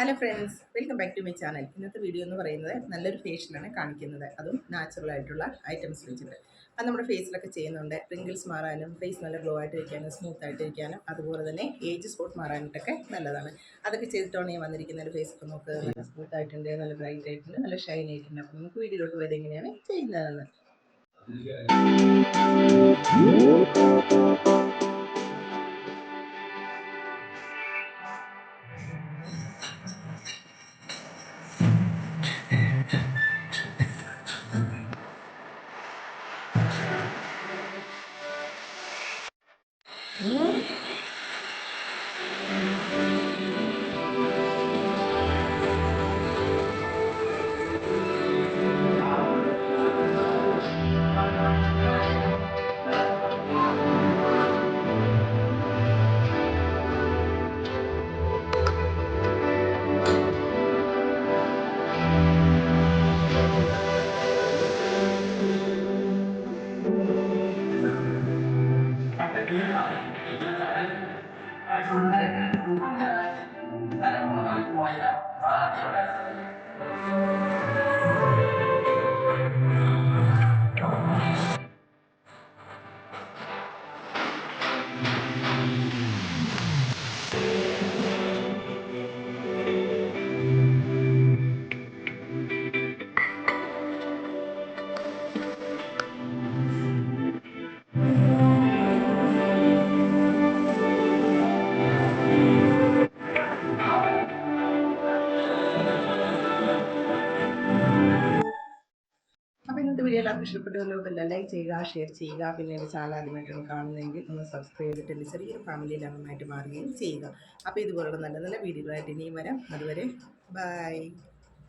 Hello friends, welcome back to my channel. ഇന്നത്തെ video എന്ന് പറയുന്നത് നല്ലൊരു ഫേഷ്യലാണ് കാണിക്കുന്നത്. അതും നാച്ചുറൽ ആയിട്ടുള്ള ഐറ്റംസ് വെച്ചിട്ട്. അത് നമ്മുടെ ഫേസിലൊക്കെ ചെയ്യുന്നുണ്ട്. റിങ്കിൾസ് മാറാനും ഫേസ് നല്ല ഗ്ലോ ആയിട്ട് ഇരിക്കാനും സ്മൂത്ത് ആയിട്ട് ഇരിക്കാനും അതുപോലെ തന്നെ ഏജ് സ്പോട്ട് മാറാനായിട്ടൊക്കെ നല്ലതാണ്. അതൊക്കെ ചെയ്തിട്ടാണ് ഞാൻ വന്നിരിക്കുന്ന ഒരു ഫേസ് ഒക്കെ നോക്ക് നല്ല സ്മൂത്ത് ആയിട്ടുണ്ട്, നല്ല ബ്രൈറ്റ് ആയിട്ടുണ്ട്, നല്ല ഷൈൻ ആയിട്ടുണ്ട്. അപ്പോൾ നമുക്ക് വീഡിയോയിലോട്ട് പോയത് എങ്ങനെയാണ് ചെയ്യുന്നതെന്ന്. അപ്പോൾ ഇന്നത്തെ വീഡിയോ എല്ലാവർക്കും ഇഷ്ടപ്പെട്ടുവല്ലോ. ലൈക്ക് ചെയ്യുക, ഷെയർ ചെയ്യുക. പിന്നെ എൻ്റെ ചാനൽ ആദ്യമായിട്ടാണ് കാണുന്നതെങ്കിൽ ഒന്ന് സബ്സ്ക്രൈബ് ചെയ്തിട്ട് എൻ്റെ ചെറിയൊരു ഫാമിലിയിൽ അംഗമായിട്ട് മാറുകയും ചെയ്യുക. അപ്പോൾ ഇതുപോലുള്ള നല്ല നല്ല വീഡിയോകളായിട്ട് ഇനിയും വരാം. അതുവരെ ബൈ.